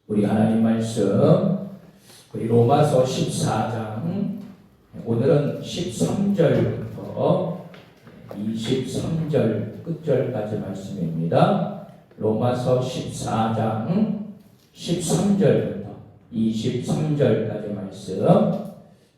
우리 하나님 말씀 우리 로마서 14장 오늘은 13절부터 23절 끝절까지 말씀입니다. 로마서 14장 13절부터 23절까지 말씀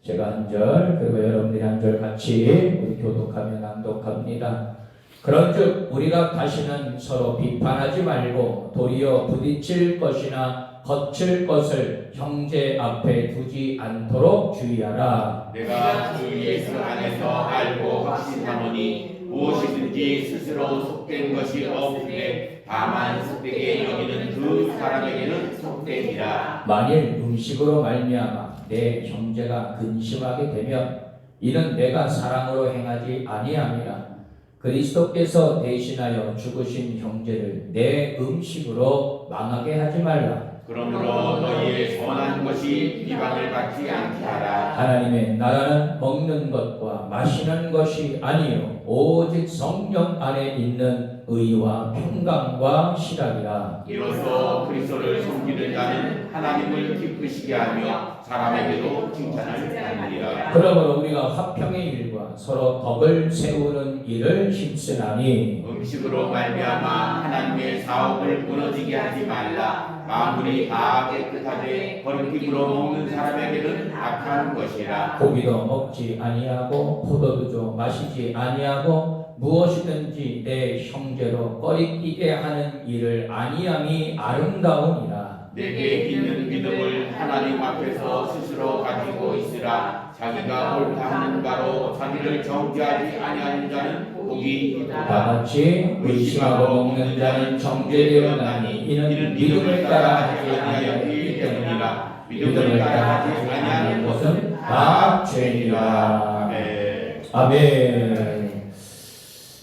제가 한 절 그리고 여러분들이 한 절 같이 우리 교독하며 낭독합니다. 그런즉 우리가 다시는 서로 비판하지 말고 도리어 부딪힐 것이나 거칠 것을 형제 앞에 두지 않도록 주의하라. 내가 주 예수 안에서 알고 확신하노니 무엇이든지 스스로 속된 것이 없으되 다만 속되게 여기는 그 사람에게는 속되니라. 만일 음식으로 말미암아 내 형제가 근심하게 되면 이는 내가 사랑으로 행하지 아니함이라. 그리스도께서 대신하여 죽으신 형제를 내 음식으로 망하게 하지 말라. 그러므로 너희의 선한 것이 비방을 받지 않게 하라. 하나님의 나라는 먹는 것과 마시는 것이 아니요 오직 성령 안에 있는 의와 평강과 실학이라. 이로써 그리스도를 섬기는 자는 하나님을 기쁘시게 하며 사람에게도 칭찬을 받느니라. 그러므로 우리가 화평의 일과 서로 덕을 세우는 일을 힘쓰나니 음식으로 말미암아 하나님의 사업을 무너지게 하지 말라. 만물이 다 깨끗하되 거룩함으로 먹는 사람에게는 악한 것이라. 고기도 먹지 아니하고 포도주도 마시지 아니하고 무엇이든지 내 형제로 꺼리끼게 하는 일을 아니함이 아름다우니라. 내게 있는 믿음을 하나님 앞에서 스스로 가지고 있으라. 자기가 옳다 하는 바로 자기를 정죄하지 아니하는 자는 복이 있도다. 다같이 의심하고 먹는 자는 정죄되었나니 이는 믿음을 따라 하지 아니하였기 때문이라. 믿음을 따라 하지 아니하는 것은 다 죄니라. 아멘. 아멘.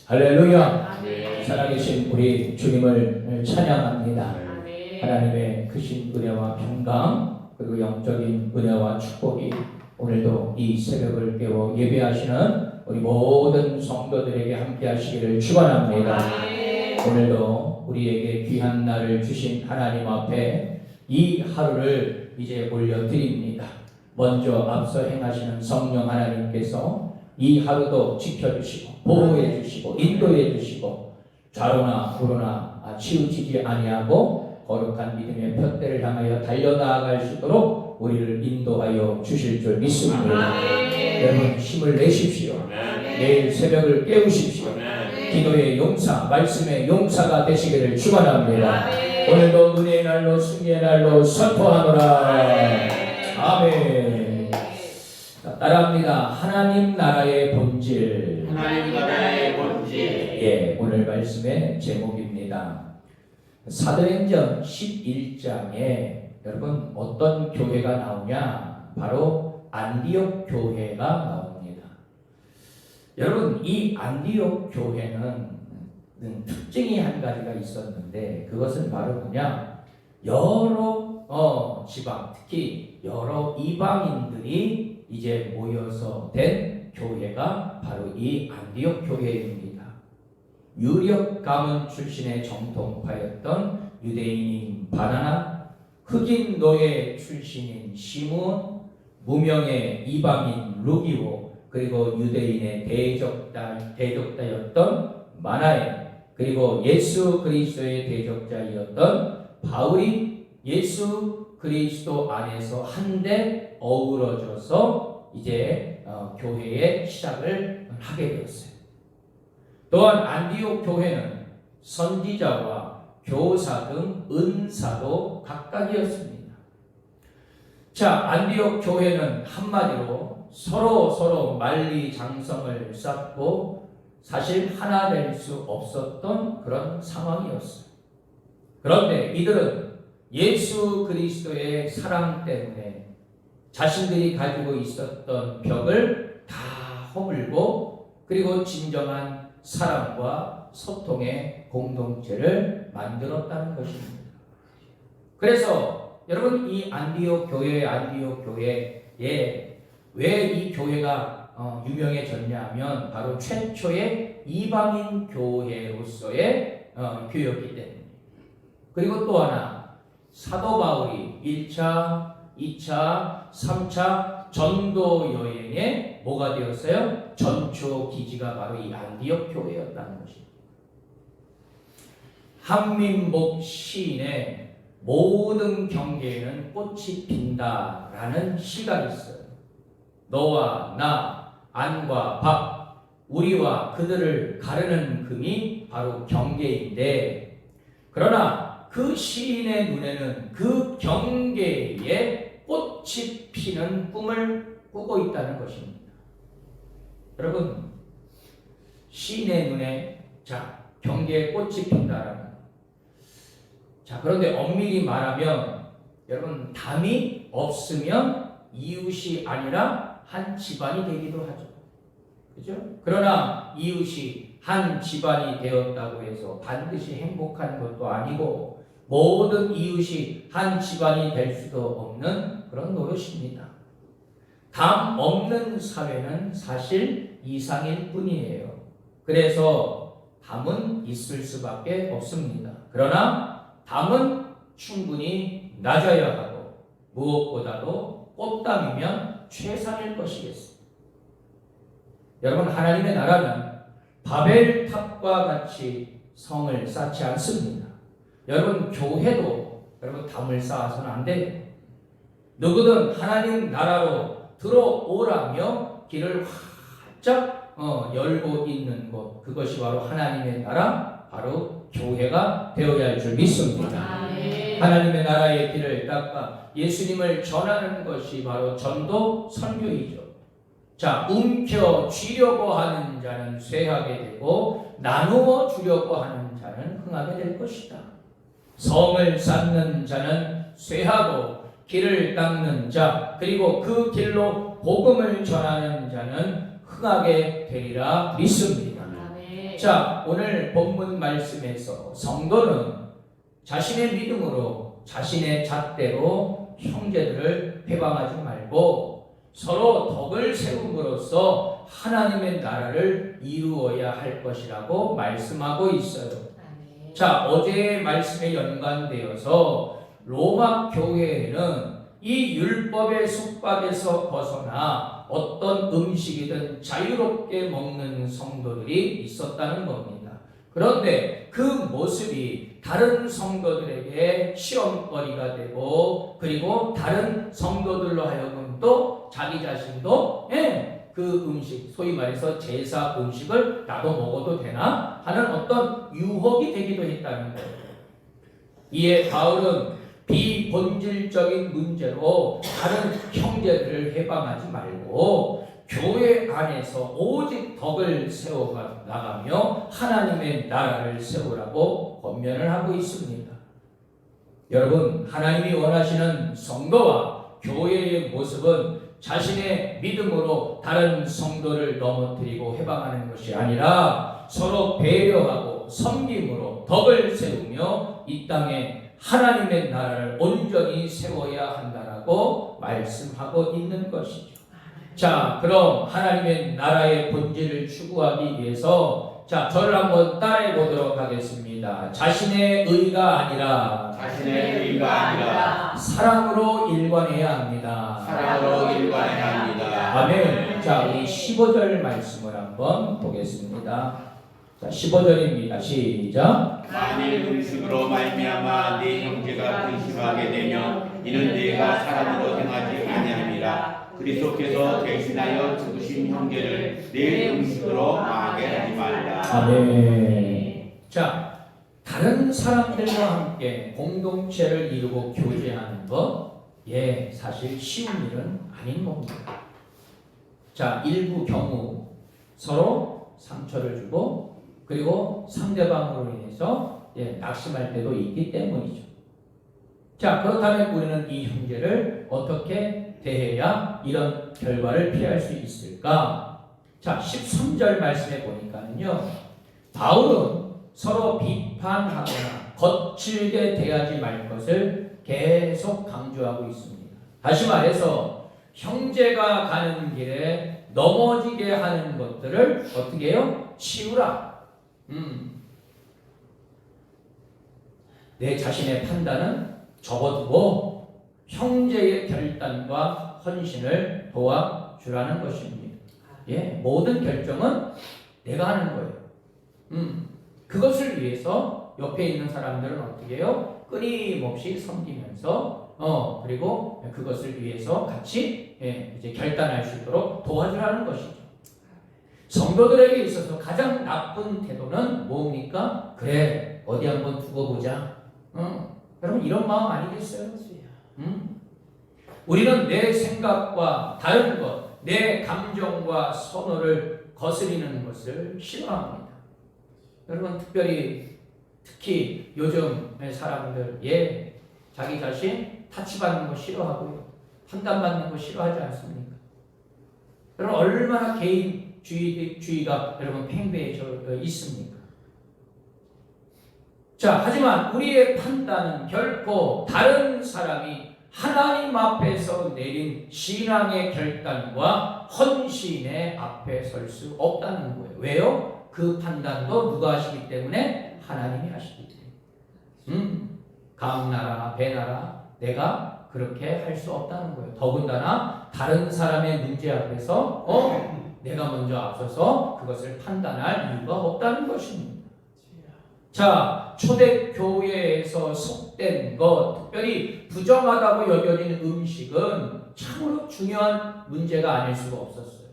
할렐루야. 아멘. 살아계신 우리 주님을 찬양합니다. 하나님의 크신 은혜와 평강 그리고 영적인 은혜와 축복이 오늘도 이 새벽을 깨워 예배하시는 우리 모든 성도들에게 함께 하시기를 축원합니다. 오늘도 우리에게 귀한 날을 주신 하나님 앞에 이 하루를 이제 올려드립니다. 먼저 앞서 행하시는 성령 하나님께서 이 하루도 지켜주시고 보호해주시고 인도해주시고 좌로나 우로나 치우치지 아니하고 거룩한 믿음의 푯대를 향하여 달려나아갈 수 있도록 우리를 인도하여 주실 줄 믿습니다. 여러분 힘을 내십시오. 내일 새벽을 깨우십시오. 기도의 용사, 말씀의 용사가 되시기를 축원합니다. 오늘도 은혜의 날로 승리의 날로 선포하노라. 아멘. 따라합니다. 하나님 나라의 본질. 하나님 나라의 본질. 예, 오늘 말씀의 제목입니다. 사도행전 11장에 여러분 어떤 교회가 나오냐? 바로 안디옥 교회가 나옵니다. 여러분 이 안디옥 교회는 특징이 한 가지가 있었는데 그것은 바로 뭐냐? 여러 지방, 특히 여러 이방인들이 이제 모여서 된 교회가 바로 이 안디옥 교회입니다. 유력 가문 출신의 정통파였던 유대인인 바나나, 흑인 노예 출신인 시므온, 무명의 이방인 루기오, 그리고 유대인의 대적자였던 마나엘, 그리고 예수 그리스도의 대적자였던 바울이 예수 그리스도 안에서 한데 어우러져서 이제 교회의 시작을 하게 되었어요. 또한 안디옥 교회는 선지자와 교사 등 은사도 각각이었습니다. 자, 안디옥 교회는 한마디로 서로 만리장성을 쌓고 사실 하나 될 수 없었던 그런 상황이었어요. 그런데 이들은 예수 그리스도의 사랑 때문에 자신들이 가지고 있었던 벽을 다 허물고 그리고 진정한 사랑과 소통의 공동체를 만들었다는 것입니다. 그래서 여러분 이 안디옥 교회에 왜 이 교회가 유명해졌냐 하면 바로 최초의 이방인 교회로서의 교회였기 때문입니다. 그리고 또 하나 사도 바울이 1차, 2차, 3차 전도 여행에 뭐가 되었어요? 전초 기지가 바로 이 안디옥 교회였다는 것입니다. 한민복 시인의 모든 경계에는 꽃이 핀다라는 시가 있어요. 너와 나, 안과 박, 우리와 그들을 가르는 금이 바로 경계인데, 그러나 그 시인의 눈에는 그 경계에 꽃이 피는 꿈을 꾸고 있다는 것입니다. 여러분, 시인의 눈에 경계에 꽃이 핀다라는, 그런데 엄밀히 말하면 여러분, 담이 없으면 이웃이 아니라 한 집안이 되기도 하죠. 그죠? 그러나 이웃이 한 집안이 되었다고 해서 반드시 행복한 것도 아니고 모든 이웃이 한 집안이 될 수도 없는 그런 노릇입니다. 담 없는 사회는 사실 이상일 뿐이에요. 그래서 담은 있을 수밖에 없습니다. 그러나 담은 충분히 낮아야 하고 무엇보다도 꽃담이면 최상일 것이겠습니다. 여러분, 하나님의 나라는 바벨탑과 같이 성을 쌓지 않습니다. 여러분, 교회도 여러분 담을 쌓아서는 안 돼요. 누구든 하나님 나라로 들어오라며 길을 활짝 열고 있는 곳, 그것이 바로 하나님의 나라, 바로 교회가 되어야 할 줄 믿습니다. 하나님의 나라의 길을 닦아 예수님을 전하는 것이 바로 전도 선교이죠. 움켜쥐려고 하는 자는 쇠하게 되고 나누어 주려고 하는 자는 흥하게 될 것이다. 성을 쌓는 자는 쇠하고 길을 닦는 자, 그리고 그 길로 복음을 전하는 자는 흥하게 되리라 믿습니다. 오늘 본문 말씀에서 성도는 자신의 믿음으로 자신의 잣대로 형제들을 해방하지 말고 서로 덕을 세움으로써 하나님의 나라를 이루어야 할 것이라고 말씀하고 있어요. 어제의 말씀에 연관되어서 로마 교회에는 이 율법의 속박에서 벗어나 어떤 음식이든 자유롭게 먹는 성도들이 있었다는 겁니다. 그런데 그 모습이 다른 성도들에게 시험거리가 되고, 그리고 다른 성도들로 하여금 또 자기 자신도 그 음식, 소위 말해서 제사 음식을 나도 먹어도 되나 하는 어떤 유혹이 되기도 했다는 거예요. 이에 바울은 비본질적인 문제로 다른 형제들을 해방하지 말고 교회 안에서 오직 덕을 세워 나가며 하나님의 나라를 세우라고 권면을 하고 있습니다. 여러분, 하나님이 원하시는 성도와 교회의 모습은 자신의 믿음으로 다른 성도를 넘어뜨리고 해방하는 것이 아니라 서로 배려하고 섬김으로 덕을 세우며 이 땅에 하나님의 나라를 온전히 세워야 한다라고 말씀하고 있는 것이죠. 그럼 하나님의 나라의 본질을 추구하기 위해서 저를 한번 따라해 보도록 하겠습니다. 자신의 의가 아니라 사랑으로 일관해야 합니다. 아멘. 우리 15절 말씀을 한번 보겠습니다. 15절입니다. 시작. 만일 음식으로 말미암아 네 형제가 근심하게 되면 이는 네가 사랑으로 행하지 아니함이라. 그리스도께서 대신하여 죽으신 형제를 내 음식으로 망하게 하지 말라. 아멘. 다른 사람들과 함께 공동체를 이루고 교제하는 것, 사실 쉬운 일은 아닌 겁니다. 일부 경우 서로 상처를 주고 그리고 상대방으로 인해서 낙심할 때도 있기 때문이죠. 그렇다면 우리는 이 형제를 어떻게 대해야 이런 결과를 피할 수 있을까? 13절 말씀에 보니까는요, 바울은 서로 비판하거나 거칠게 대하지 말 것을 계속 강조하고 있습니다. 다시 말해서 형제가 가는 길에 넘어지게 하는 것들을 어떻게 해요? 치우라. 내 자신의 판단은 접어두고 형제의 결단과 헌신을 도와주라는 것입니다. 예, 모든 결정은 내가 하는 거예요. 그것을 위해서 옆에 있는 사람들은 어떻게 해요? 끊임없이 섬기면서 그리고 그것을 위해서 같이 이제 결단할 수 있도록 도와주라는 것이죠. 성도들에게 있어서 가장 나쁜 태도는 뭡니까? 그래, 어디 한번 두고 보자. 여러분 이런 마음 아니겠어요? 우리는 내 생각과 다른 것, 내 감정과 선호를 거스리는 것을 싫어합니다. 여러분 특히 요즘의 사람들 자기 자신 타치받는 거 싫어하고요. 판단받는 거 싫어하지 않습니까? 여러분 얼마나 개인주의가 여러분 팽배해져 있습니까? 자, 하지만 우리의 판단은 결코 다른 사람이 하나님 앞에서 내린 신앙의 결단과 헌신의 앞에 설 수 없다는 거예요. 왜요? 그 판단도 누가 하시기 때문에? 하나님이 하시기 때문에. 감나라 배나라 내가 그렇게 할 수 없다는 거예요. 더군다나 다른 사람의 문제 앞에서 내가 먼저 앞서서 그것을 판단할 이유가 없다는 것입니다. 자, 초대교회에서 속된 것, 특별히 부정하다고 여겨지는 음식은 참으로 중요한 문제가 아닐 수가 없었어요.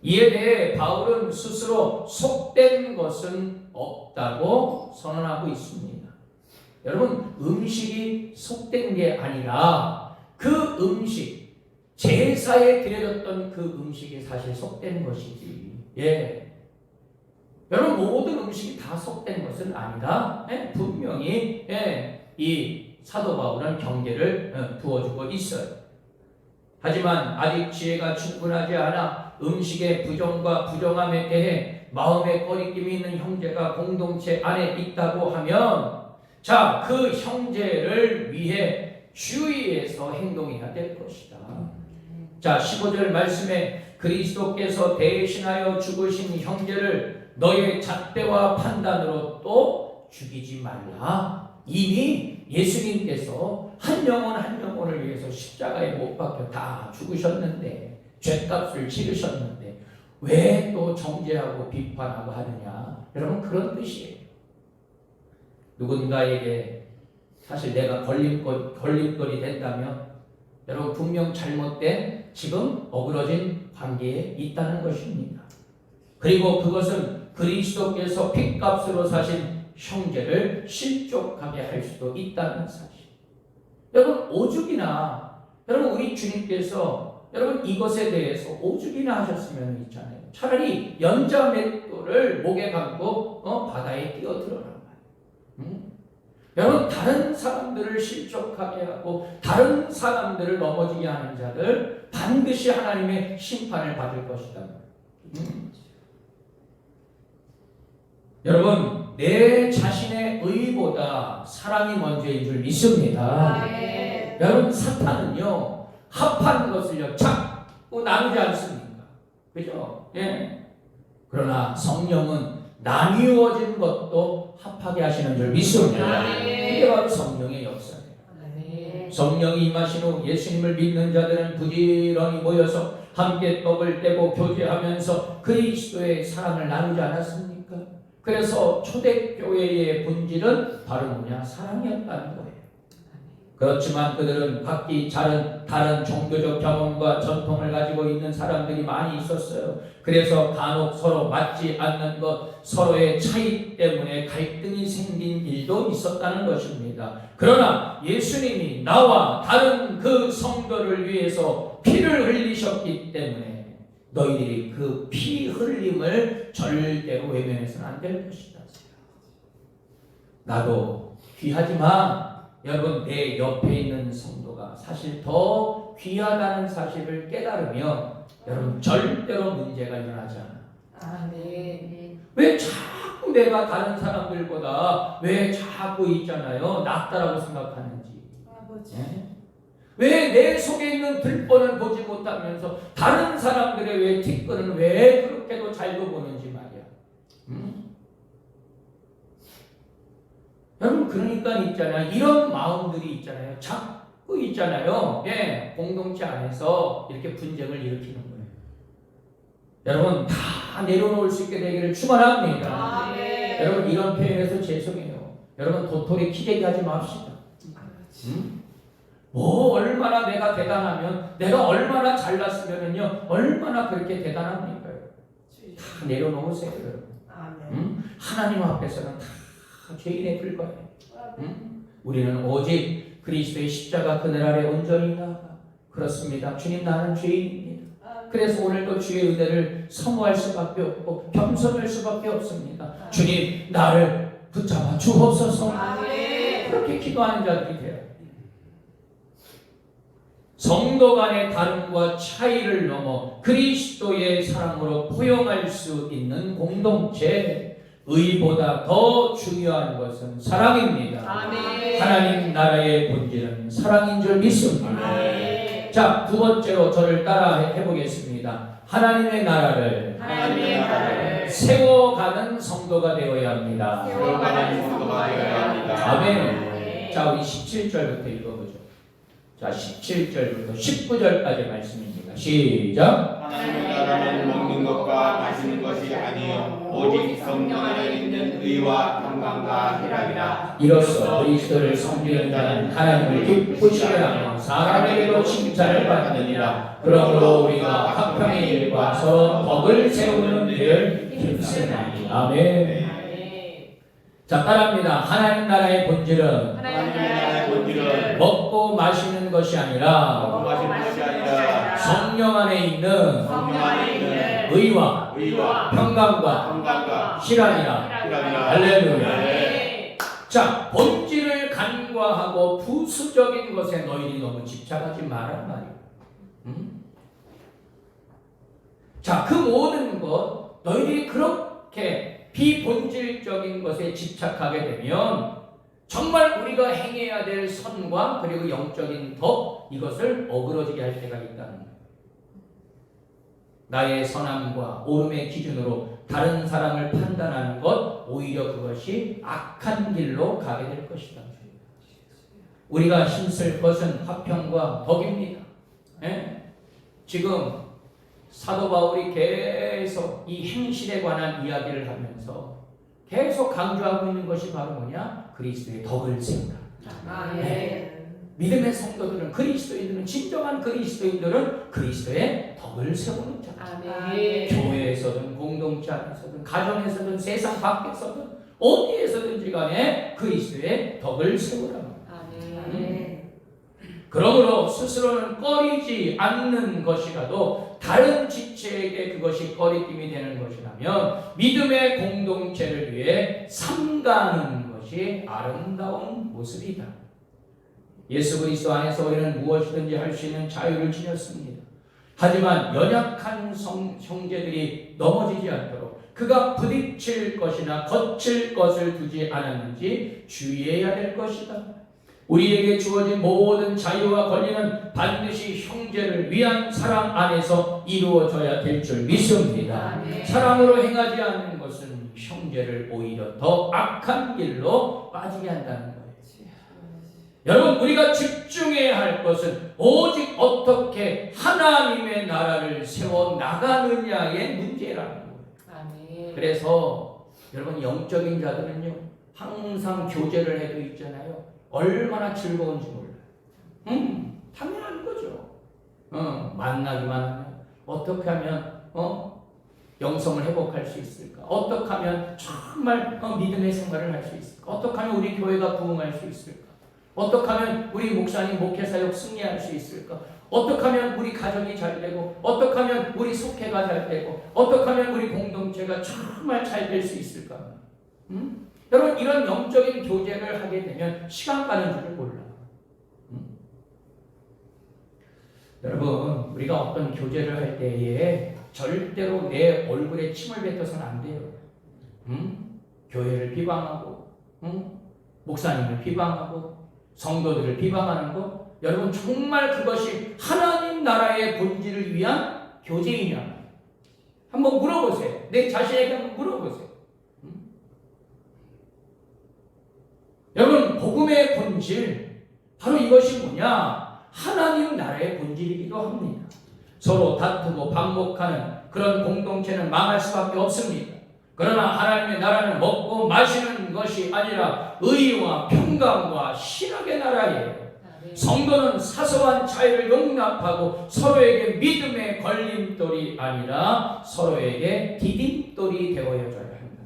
이에 대해 바울은 스스로 속된 것은 없다고 선언하고 있습니다. 여러분, 음식이 속된 게 아니라 그 음식, 제사에 드려졌던 그 음식이 사실 속된 것이지. 여러분 모든 음식이 다 속된 것은 아니다. 분명히 이 사도 바울은 경계를 두어주고 있어요. 하지만 아직 지혜가 충분하지 않아 음식의 부정과 부정함에 대해 마음에 거리낌이 있는 형제가 공동체 안에 있다고 하면 자, 그 형제를 위해 주의해서 행동해야 될 것이다. 자, 15절 말씀에 그리스도께서 대신하여 죽으신 형제를 너의 잣대와 판단으로 또 죽이지 말라. 이미 예수님께서 한 영혼 한 영혼을 위해서 십자가에 못 박혀 다 죽으셨는데, 죗값을 치르셨는데 왜 또 정죄하고 비판하고 하느냐. 여러분 그런 뜻이에요. 누군가에게 사실 내가 걸림돌이 된다면 여러분 분명 잘못된 지금 어그러진 관계에 있다는 것입니다. 그리고 그것은 그리스도께서 핏값으로 사신 형제를 실족하게 할 수도 있다는 사실. 여러분 오죽이나 여러분 우리 주님께서 여러분 이것에 대해서 오죽이나 하셨으면 있잖아요. 차라리 연자맷돌을 목에 감고 바다에 뛰어들어라. 여러분 다른 사람들을 실족하게 하고 다른 사람들을 넘어지게 하는 자들 반드시 하나님의 심판을 받을 것이다. 여러분 내 자신의 의보다 사랑이 먼저인 줄 믿습니다. 여러분 사탄은요 합한 것을요 자꾸 나누지 않습니까? 그죠? 그러나 성령은 나뉘어진 것도 합하게 하시는 줄 믿습니다. 이게 바로 성령의 역사예요. 성령이 임하신 후 예수님을 믿는 자들은 부지런히 모여서 함께 떡을 떼고 교제하면서 그리스도의 사랑을 나누지 않았습니까? 그래서 초대교회의 본질은 바로 뭐냐? 사랑이었다는 거예요. 그렇지만 그들은 각기 다른 종교적 경험과 전통을 가지고 있는 사람들이 많이 있었어요. 그래서 간혹 서로 맞지 않는 것, 서로의 차이 때문에 갈등이 생긴 일도 있었다는 것입니다. 그러나 예수님이 나와 다른 그 성도를 위해서 피를 흘리셨기 때문에 너희들이 그 피 흘림을 절대로 외면해서는 안 될 것이다. 나도 귀하지만 여러분 내 옆에 있는 성도가 사실 더 귀하다는 사실을 깨달으면 여러분 절대로 문제가 일어나지 않아. 왜 자꾸 내가 다른 사람들보다 왜 자꾸 있잖아요 낫다라고 생각하는지. 왜 내 속에 있는 들보는 보지 못하면서 다른 사람들의 왜 뒷거는 왜 그렇게도 잘도 보는지 말이야. 여러분 그러니까 있잖아요. 이런 마음들이 있잖아요. 자꾸 있잖아요. 예, 공동체 안에서 이렇게 분쟁을 일으키는 거예요. 여러분 다 내려놓을 수 있게 되기를 축원합니다. 여러분 이런 표현에서 죄송해요. 여러분 도토리 키재기 하지 맙시다. 뭐 얼마나 내가 대단하면, 내가 얼마나 잘났으면은요 얼마나 그렇게 대단합니까? 다 내려놓으세요, 여러분. 하나님 앞에서는 다 죄인에 불과해요. 우리는 오직 그리스도의 십자가 그늘 아래 온전히 나아가, 그렇습니다. 주님 나는 죄인입니다. 그래서 오늘도 주의 은혜를 사모할 수밖에 없고 겸손할 수밖에 없습니다. 주님 나를 붙잡아 주옵소서. 그렇게 기도하는 자들이 돼요. 성도 간의 다름과 차이를 넘어 그리스도의 사랑으로 포용할 수 있는 공동체, 의보다 더 중요한 것은 사랑입니다. 하나님 나라의 본질은 사랑인 줄 믿습니다. 자, 두 번째로 저를 따라 해보겠습니다. 하나님의 나라를 세워가는 성도가 되어야 합니다. 아멘. 자, 우리 17절부터 읽어보죠. 자, 17절부터 19절까지 말씀입니다. 시작. 하나님의 나라는 먹는 것과 마시는 것이 아니요 오직 성령 안에 있는 의와 평강과 희락이라. 이로써 그리스도를 섬기는 자는 하나님을 기쁘시게 하며 사람에게도 칭찬을 받느니라. 그러므로 우리가 화평의 일과 서로 덕을 세우는 일을 힘쓰나니. 아멘. 자, 따라합니다. 하나님 나라의 본질은 먹고 마시는 것이 아니라 성령 안에 있는 의와 평강과 희락이라. 할렐루야. 자, 본질을 간과하고 부수적인 것에 너희들이 너무 집착하지 말란 말이에요. 자, 그 모든 것 너희들이 그렇게 비본질적인 것에 집착하게 되면 정말 우리가 행해야 될 선과 그리고 영적인 덕, 이것을 어그러지게 할 때가 있다는 거예요. 나의 선함과 옳음의 기준으로 다른 사람을 판단하는 것, 오히려 그것이 악한 길로 가게 될 것이다. 우리가 힘쓸 것은 화평과 덕입니다. 예? 지금 사도 바울이 계속 이 행실에 관한 이야기를 하면서 계속 강조하고 있는 것이 바로 뭐냐? 그리스도의 덕을 세우라. 네. 믿음의 성도들은, 그리스도인들은, 진정한 그리스도인들은 그리스도의 덕을 세우는 자. 교회에서든 공동체 안에서든 가정에서든 세상 밖에서든 어디에서든지 간에 그리스도의 덕을 세우라. 그러므로 스스로는 꺼리지 않는 것이라도 다른 지체에게 그것이 꺼리낌이 되는 것이라면 믿음의 공동체를 위해 삼가는 것이 아름다운 모습이다. 예수 그리스도 안에서 우리는 무엇이든지 할 수 있는 자유를 지녔습니다. 하지만 연약한 형제들이 넘어지지 않도록 그가 부딪힐 것이나 거칠 것을 두지 않았는지 주의해야 될 것이다. 우리에게 주어진 모든 자유와 권리는 반드시 형제를 위한 사랑 안에서 이루어져야 될 줄 믿습니다. 사랑으로 행하지 않는 것은 형제를 오히려 더 악한 길로 빠지게 한다는 거예요. 여러분, 우리가 집중해야 할 것은 오직 어떻게 하나님의 나라를 세워 나가느냐의 문제라는 거예요. 그래서 여러분, 영적인 자들은요 항상 교제를 해도 있잖아요, 얼마나 즐거운지 몰라요. 당연한 거죠. 만나기만 하면 어떻게 하면 영성을 회복할 수 있을까? 어떻게 하면 정말 믿음의 생활을 할 수 있을까? 어떻게 하면 우리 교회가 부흥할 수 있을까? 어떻게 하면 우리 목사님 목회사역 승리할 수 있을까? 어떻게 하면 우리 가정이 잘 되고, 어떻게 하면 우리 속회가 잘 되고, 어떻게 하면 우리 공동체가 정말 잘 될 수 있을까? 여러분, 이런 영적인 교제를 하게 되면 시간 가는 줄을 몰라요. 여러분, 우리가 어떤 교제를 할 때에 절대로 내 얼굴에 침을 뱉어서는 안 돼요. 교회를 비방하고, 목사님을 비방하고, 성도들을 비방하는 것, 여러분 정말 그것이 하나님 나라의 본질을 위한 교제이냐? 한번 물어보세요. 내 자신에게 한번 물어보세요. 복음의 본질, 바로 이것이 뭐냐? 하나님 나라의 본질이기도 합니다. 서로 다투고 반목하는 그런 공동체는 망할 수밖에 없습니다. 그러나 하나님의 나라는 먹고 마시는 것이 아니라 의와 평강과 신학의 나라예요. 성도는 사소한 차이를 용납하고 서로에게 믿음의 걸림돌이 아니라 서로에게 디딤돌이 되어줘야 합니다.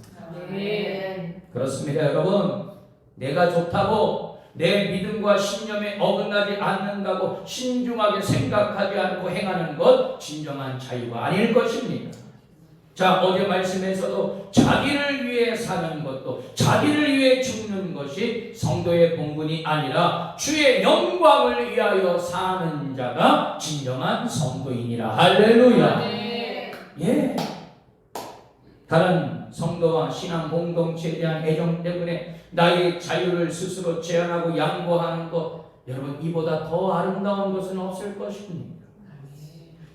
그렇습니다, 여러분. 내가 좋다고 내 믿음과 신념에 어긋나지 않는다고 신중하게 생각하지 않고 행하는 것 진정한 자유가 아닐 것입니다. 자, 어제 말씀에서도 자기를 위해 사는 것도 자기를 위해 죽는 것이 성도의 본분이 아니라 주의 영광을 위하여 사는 자가 진정한 성도이니라. 할렐루야. 예. 다른 성도와 신앙 공동체에 대한 애정 때문에 나의 자유를 스스로 제한하고 양보하는 것, 여러분, 이보다 더 아름다운 것은 없을 것입니다.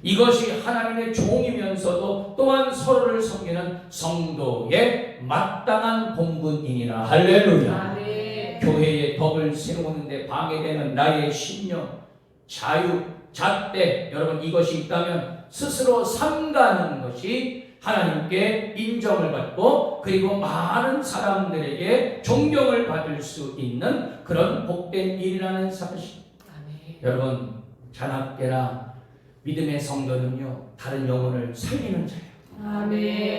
이것이 하나님의 종이면서도 또한 서로를 섬기는 성도의 마땅한 본분이니라. 할렐루야. 교회의 덕을 세우는데 방해되는 나의 신념, 자유, 잣대, 여러분, 이것이 있다면 스스로 삼가는 것이 하나님께 인정을 받고 그리고 많은 사람들에게 존경을 받을 수 있는 그런 복된 일이라는 사실. 여러분, 잔학계나 믿음의 성도는요, 다른 영혼을 살리는 자예요.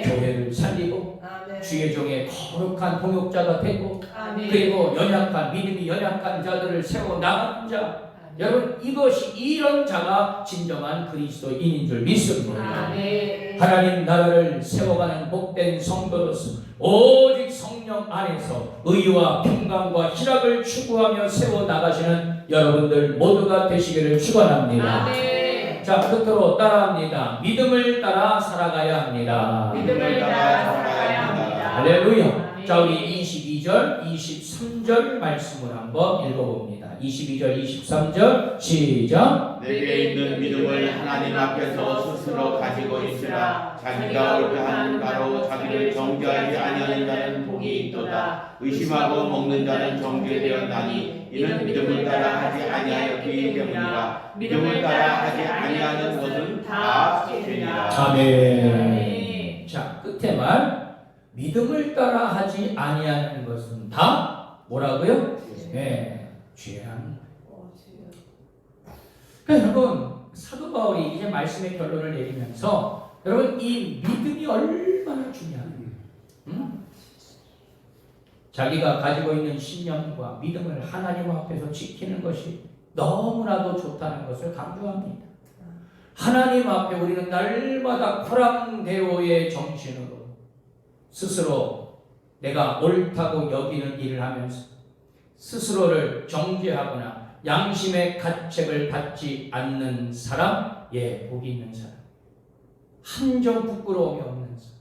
교회를 살리고 주의 종의 거룩한 동역자가 되고 그리고 연약한 믿음이 연약한 자들을 세워 나가는 자. 여러분, 이것이 이런 자가 진정한 그리스도인인 줄 믿습니다. 하나님 나라를 세워가는 복된 성도로서 오직 성령 안에서 의와 평강과 희락을 추구하며 세워 나가시는 여러분들 모두가 되시기를 축원합니다. 자, 끝으로 따라합니다. 믿음을 따라 살아가야 합니다. 믿음을 따라 살아가야 합니다. 할렐루야. 자, 우리 22절, 23절 말씀을 한번 읽어봅니다. 22절, 23절 시작. 내게 있는 믿음을 하나님 앞에서 스스로 가지고 있으라. 자기가 옳다하는 바로 자기를 정죄하지 아니하는 자는 복이 있도다. 의심하고 먹는 자는 정죄되었나니 이는 믿음을 따라 하지 아니하였기 때문이라. 믿음을 따라 하지 아니하는 것은 다 죄니라. 아멘. 자, 끝에 말, 믿음을 따라 하지 아니하는 것은 다 뭐라고요? 네, 죄한. 그러니까 여러분, 사도 바울이 이제 말씀의 결론을 내리면서 여러분, 이 믿음이 얼마나 중요합니까? 자기가 가지고 있는 신념과 믿음을 하나님 앞에서 지키는 것이 너무나도 좋다는 것을 강조합니다. 하나님 앞에 우리는 날마다 코랑데오의 정신으로 스스로 내가 옳다고 여기는 일을 하면서 스스로를 정죄하거나 양심의 가책을 받지 않는 사람, 예, 복이 있는 사람, 한점 부끄러움이 없는 사람,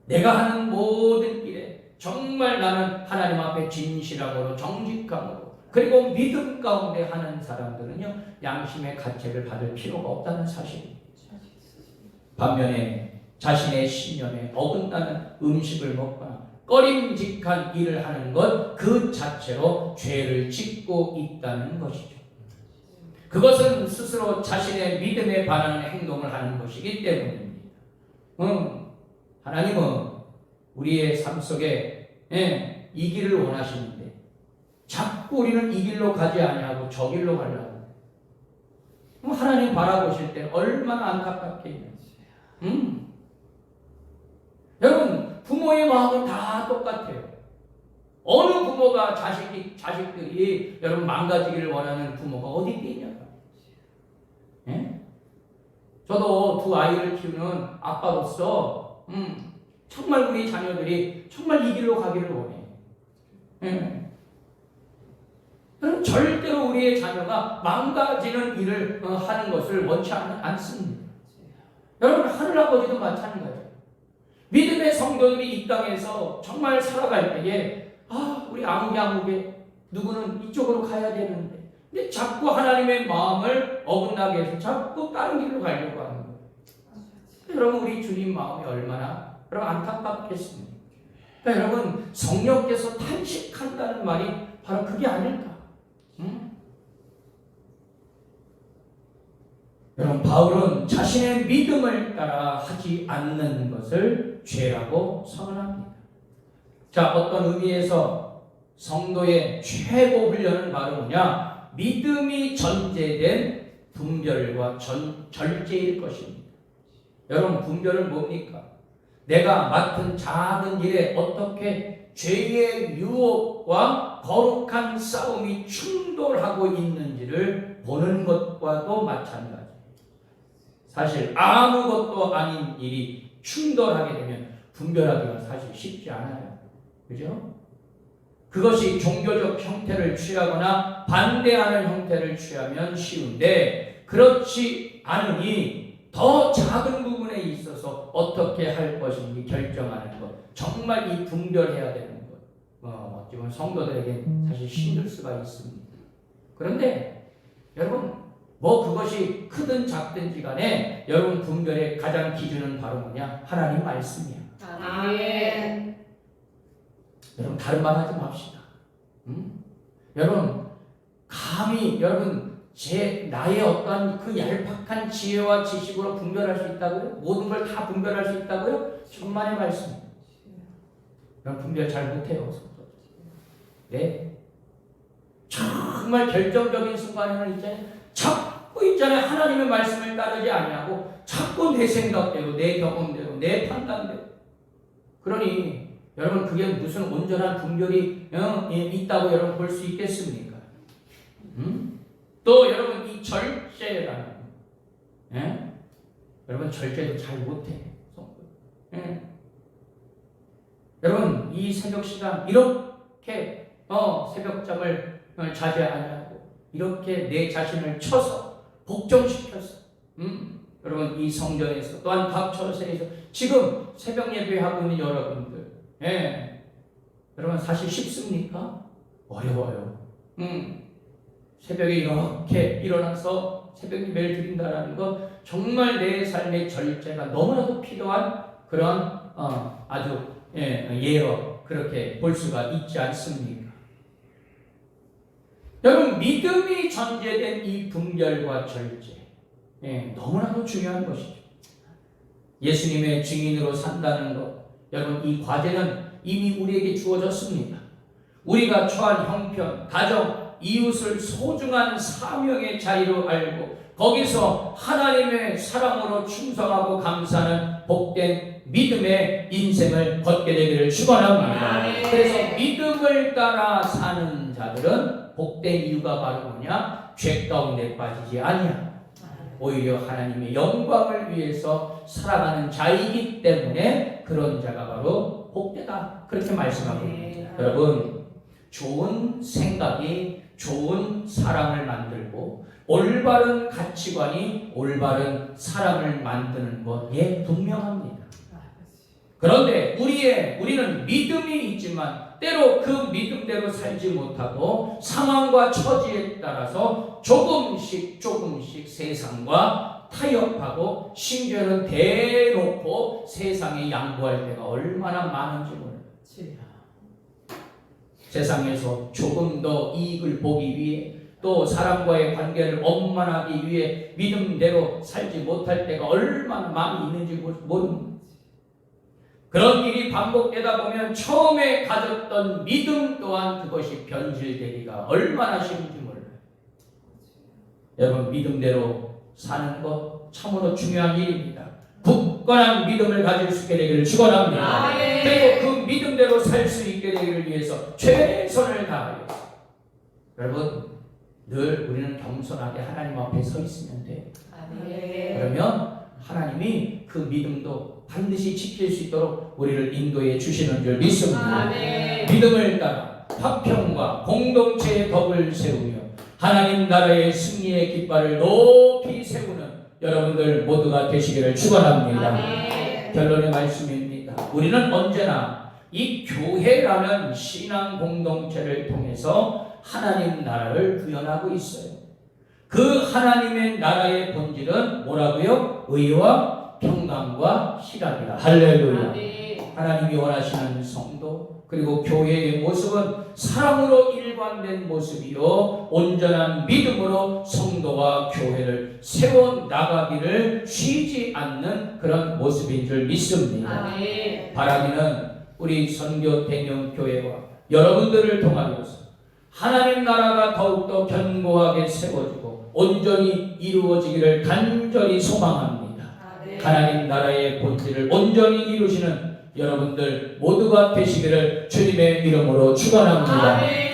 내가 하는 모든 일에 정말 나는 하나님 앞에 진실함으로 정직함으로 그리고 믿음 가운데 하는 사람들은요, 양심의 가책을 받을 필요가 없다는 사실입니다. 반면에 자신의 신념에 어긋나는 음식을 먹거나 꺼림직한 일을 하는 것 그 자체로 죄를 짓고 있다는 것이죠. 그것은 스스로 자신의 믿음에 반하는 행동을 하는 것이기 때문입니다. 하나님은 우리의 삶 속에 이 길을 원하시는데 자꾸 우리는 이 길로 가지 아니하고 저 길로 가려고. 하나님 바라보실 때 얼마나 안타깝게. 여러분, 부모의 마음은 다 똑같아요. 어느 부모가 자식들이 여러분 망가지기를 원하는 부모가 어디 있냐고. 저도 두 아이를 키우는 아빠로서 정말 우리 자녀들이 정말 이 길로 가기를 원해요. 절대로 우리의 자녀가 망가지는 일을 하는 것을 원치 않습니다. 여러분, 하늘아버지도 마찬가지예요. 믿음의 성도들이 이 땅에서 정말 살아갈 때에 우리 아무개 누구는 이쪽으로 가야 되는데 근데 자꾸 하나님의 마음을 어긋나게 해서 자꾸 다른 길로 가려고 하는 거예요. 여러분, 우리 주님 마음이 얼마나 여러분 안타깝겠습니까? 그러니까 여러분, 성령께서 탄식한다는 말이 바로 그게 아닐까? 여러분, 바울은 자신의 믿음을 따라 하지 않는 것을 죄라고 선언합니다. 자, 어떤 의미에서 성도의 최고 훈련은 바로 뭐냐? 믿음이 전제된 분별과 절제일 것입니다. 여러분, 분별은 뭡니까? 내가 맡은 작은 일에 어떻게 죄의 유혹과 거룩한 싸움이 충돌하고 있는지를 보는 것과도 마찬가지. 사실 아무것도 아닌 일이 충돌하게 되면 분별하기가 사실 쉽지 않아요. 그죠? 그것이 종교적 형태를 취하거나 반대하는 형태를 취하면 쉬운데, 그렇지 않으니 더 작은 부분에 있어서 어떻게 할 것인지 결정하는 것, 정말 이 분별해야 되는 것, 어찌 보면 성도들에게 사실 힘들 수가 있습니다. 그런데 여러분, 그것이 크든 작든지 간에 여러분 분별의 가장 기준은 바로 뭐냐? 하나님 말씀이야. 아멘. 여러분, 다른 말 하지 맙시다. 여러분, 감히 여러분 나의 어떠한 그 얄팍한 지혜와 지식으로 분별할 수 있다고요? 모든 걸 다 분별할 수 있다고요? 천만의 말씀입니다. 여러분, 분별 잘 못해요. 네. 정말 결정적인 순간에는 자꾸 하나님의 말씀을 따르지 아니하고 자꾸 내 생각대로, 내 경험대로, 내 판단대로. 그러니 여러분, 그게 무슨 온전한 분별이 있다고 여러분 볼 수 있겠습니까? 또 여러분, 이 절제라는 여러분, 절제도 잘 못해. 여러분, 이 새벽 시간 이렇게 새벽잠을 자지 아니하고 이렇게 내 자신을 쳐서 복종시켜서 여러분, 이 성전에서 또한 각 처소에서 지금 새벽 예배하고 있는 여러분들, 여러분, 사실 쉽습니까? 어려워요. 새벽에 이렇게 일어나서 새벽 예배를 드린다라는 것, 정말 내 삶의 절제가 너무나도 필요한 그런 아주 예어, 그렇게 볼 수가 있지 않습니까? 여러분, 믿음이 전제된 이 분별과 절제, 너무나도 중요한 것이죠. 예수님의 증인으로 산다는 것, 여러분, 이 과제는 이미 우리에게 주어졌습니다. 우리가 처한 형편, 가정, 이웃을 소중한 사명의 자리로 알고 거기서 하나님의 사랑으로 충성하고 감사하는 복된 믿음의 인생을 걷게 되기를 축원합니다. 그래서 믿음을 따라 사는 자들은 복된 이유가 바로 뭐냐? 죄 가운데 빠지지 아니하고 오히려 하나님의 영광을 위해서 살아가는 자이기 때문에 그런 자가 바로 복되다, 그렇게 말씀하고 있습니다. 여러분, 좋은 생각이 좋은 사람을 만들고 올바른 가치관이 올바른 사람을 만드는 것에 분명합니다. 그런데 우리는 믿음이 있지만 때로 그 믿음대로 살지 못하고 상황과 처지에 따라서 조금씩 세상과 타협하고 심지어는 대놓고 세상에 양보할 때가 얼마나 많은지 몰라요. 세상에서 조금 더 이익을 보기 위해, 또 사람과의 관계를 원만하기 위해 믿음대로 살지 못할 때가 얼마나 많이 있는지 모릅니다. 그런 일이 반복되다 보면 처음에 가졌던 믿음 또한 그것이 변질되기가 얼마나 쉬운지 몰라요. 여러분, 믿음대로 사는 것 참으로 중요한 일입니다. 굳건한 믿음을 가질 수 있게 되기를 축원합니다. 그리고 그 믿음대로 살 수 있게 되기를 위해서 최선을 다하여, 여러분, 늘 우리는 겸손하게 하나님 앞에 서 있으면 돼요. 그러면 하나님이 그 믿음도 반드시 지킬 수 있도록 우리를 인도해 주시는 줄 믿습니다. 믿음을 따라 화평과 공동체의 덕을 세우며 하나님 나라의 승리의 깃발을 높이 세우는 여러분들 모두가 되시기를 축원합니다. 결론의 말씀입니다. 우리는 언제나 이 교회라는 신앙 공동체를 통해서 하나님 나라를 구현하고 있어요. 그 하나님의 나라의 본질은 뭐라고요? 의와 평강과 희락이라. 할렐루야. 하나님이 원하시는 성도, 그리고 교회의 모습은 사랑으로 일관된 모습이요 온전한 믿음으로 성도와 교회를 세워 나가기를 쉬지 않는 그런 모습인 줄 믿습니다. 아멘. 바라기는 우리 선교 대명교회와 여러분들을 통하여서 하나님 나라가 더욱더 견고하게 세워지고 온전히 이루어지기를 간절히 소망합니다. 아멘. 하나님 나라의 본질을 온전히 이루시는 여러분들 모두가 되시기를 주님의 이름으로 축원합니다. 아멘.